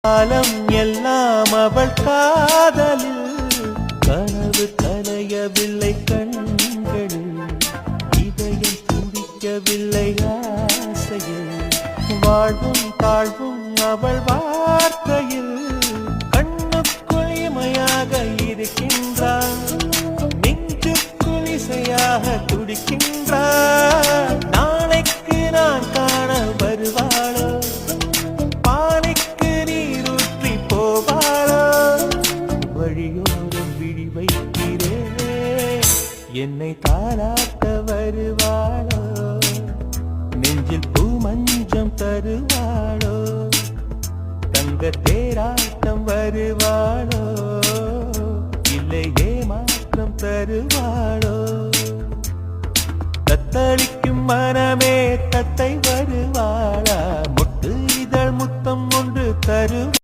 காலம் எல்லாம் அவள் காதலில் கனவு கலையவில்லை கண்களில் இதயம் துடிக்கவில்லை ஆசையில் வாழ்வும் தாழ்வும் அவள் வார்த்தையில் கண்ணுக்குள் இமையாக இருக்கின்றான் நெஞ்சுக்குள் இசையாக துடிக்கின்றான் நாளைக்கு நான் காண வருவாளோ வழியோரம் விழி வைக்கிறேன் என்னை தாளாட்ட வருவாளோ நெஞ்சில் பூ மஞ்சம் தருவாளோ தங்க தேராட்டம் வருவாளோ இல்லை ஏமாற்றம் தருவாளோ தத்தளிக்கும் மனமே தத்தை வருவாளா முட்டு இதழ் முத்தம் ஒன்று தரு